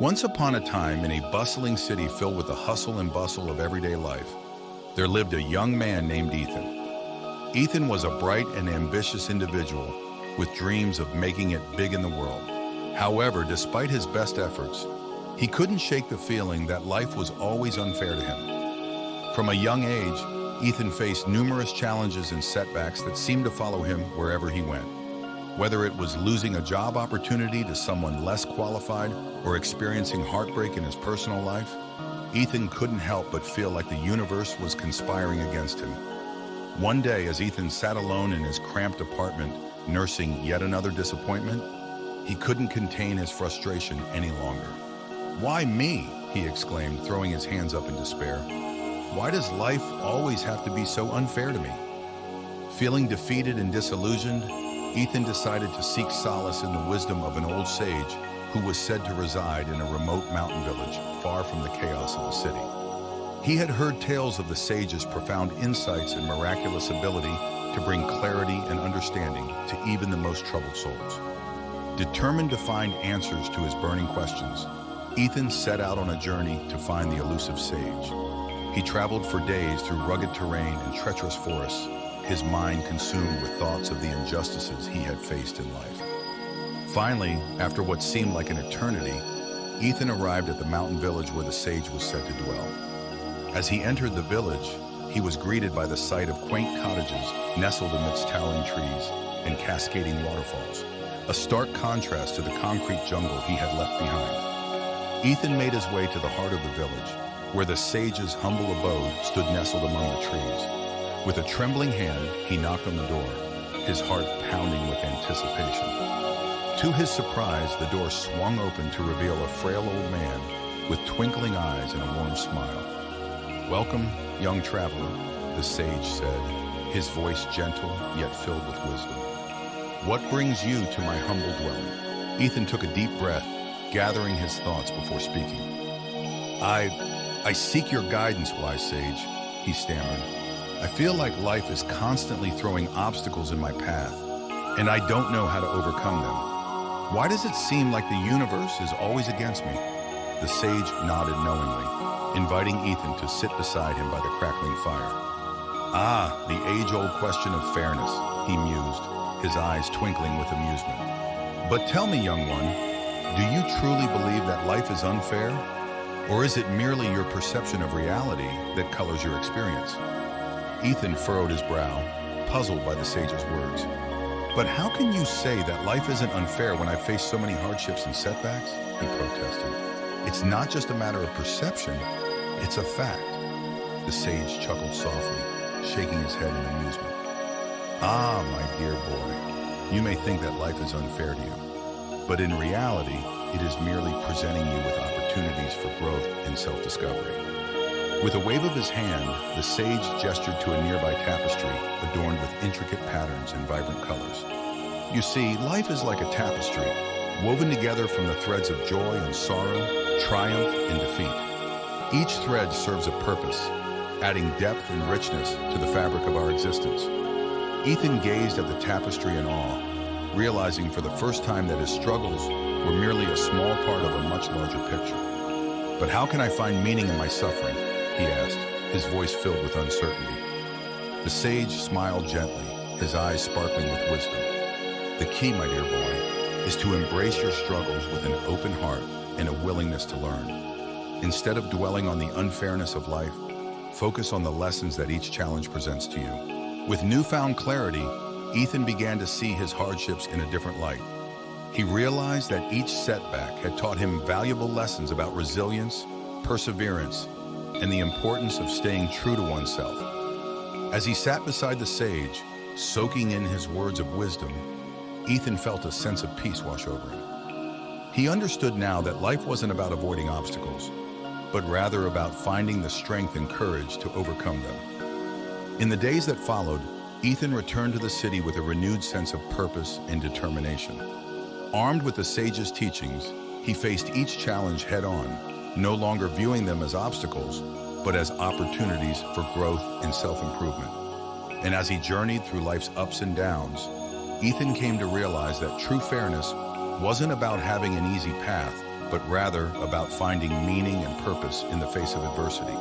Once upon a time, in a bustling city filled with the hustle and bustle of everyday life, there lived a young man named Ethan. Ethan was a bright and ambitious individual with dreams of making it big in the world. However, despite his best efforts, he couldn't shake the feeling that life was always unfair to him. From a young age, Ethan faced numerous challenges and setbacks that seemed to follow him wherever he went. Whether it was losing a job opportunity to someone less qualified or experiencing heartbreak in his personal life, Ethan couldn't help but feel like the universe was conspiring against him. One day, as Ethan sat alone in his cramped apartment, nursing yet another disappointment, he couldn't contain his frustration any longer. "Why me?" he exclaimed, throwing his hands up in despair. "Why does life always have to be so unfair to me?" Feeling defeated and disillusioned, Ethan decided to seek solace in the wisdom of an old sage who was said to reside in a remote mountain village far from the chaos of the city. He had heard tales of the sage's profound insights and miraculous ability to bring clarity and understanding to even the most troubled souls. Determined to find answers to his burning questions, Ethan set out on a journey to find the elusive sage. He traveled for days through rugged terrain and treacherous forests, his mind consumed with thoughts of the injustices he had faced in life. Finally, after what seemed like an eternity, Ethan arrived at the mountain village where the sage was said to dwell. As he entered the village, he was greeted by the sight of quaint cottages nestled amidst towering trees and cascading waterfalls, a stark contrast to the concrete jungle he had left behind. Ethan made his way to the heart of the village, where the sage's humble abode stood nestled among the trees. With a trembling hand, he knocked on the door, his heart pounding with anticipation. To his surprise, the door swung open to reveal a frail old man with twinkling eyes and a warm smile. "Welcome, young traveler," the sage said, his voice gentle yet filled with wisdom. "What brings you to my humble dwelling?" Ethan took a deep breath, gathering his thoughts before speaking. I seek your guidance, wise sage," he stammered. "I feel like life is constantly throwing obstacles in my path, and I don't know how to overcome them. Why does it seem like the universe is always against me?" The sage nodded knowingly, inviting Ethan to sit beside him by the crackling fire. "Ah, the age-old question of fairness," he mused, his eyes twinkling with amusement. "But tell me, young one, do you truly believe that life is unfair? Or is it merely your perception of reality that colors your experience?" Ethan furrowed his brow, puzzled by the sage's words. "But how can you say that life isn't unfair when I face so many hardships and setbacks?" he protested. "It's not just a matter of perception, it's a fact." The sage chuckled softly, shaking his head in amusement. "Ah, my dear boy, you may think that life is unfair to you, but in reality, it is merely presenting you with opportunities for growth and self-discovery." With a wave of his hand, the sage gestured to a nearby tapestry adorned with intricate patterns and vibrant colors. "You see, life is like a tapestry, woven together from the threads of joy and sorrow, triumph and defeat. Each thread serves a purpose, adding depth and richness to the fabric of our existence." Ethan gazed at the tapestry in awe, realizing for the first time that his struggles were merely a small part of a much larger picture. "But how can I find meaning in my suffering?" he asked, his voice filled with uncertainty. The sage smiled gently, his eyes sparkling with wisdom. "The key, my dear boy, is to embrace your struggles with an open heart and a willingness to learn. Instead of dwelling on the unfairness of life, focus on the lessons that each challenge presents to you." With newfound clarity, Ethan began to see his hardships in a different light. He realized that each setback had taught him valuable lessons about resilience, perseverance, and the importance of staying true to oneself. As he sat beside the sage, soaking in his words of wisdom, Ethan felt a sense of peace wash over him. He understood now that life wasn't about avoiding obstacles, but rather about finding the strength and courage to overcome them. In the days that followed, Ethan returned to the city with a renewed sense of purpose and determination. Armed with the sage's teachings, he faced each challenge head-on, no longer viewing them as obstacles, but as opportunities for growth and self-improvement. And as he journeyed through life's ups and downs, Ethan came to realize that true fairness wasn't about having an easy path, but rather about finding meaning and purpose in the face of adversity.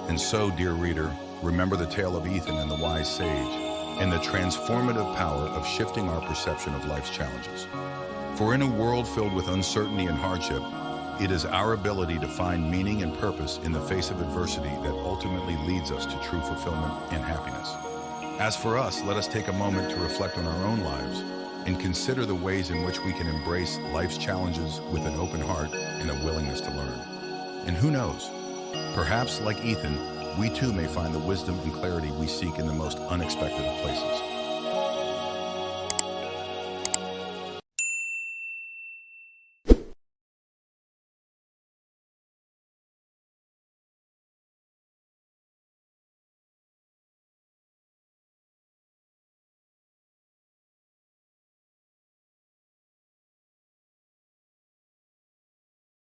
And so, dear reader, remember the tale of Ethan and the wise sage, and the transformative power of shifting our perception of life's challenges. For in a world filled with uncertainty and hardship, it is our ability to find meaning and purpose in the face of adversity that ultimately leads us to true fulfillment and happiness. As for us, let us take a moment to reflect on our own lives and consider the ways in which we can embrace life's challenges with an open heart and a willingness to learn. And who knows, perhaps like Ethan, we too may find the wisdom and clarity we seek in the most unexpected of places.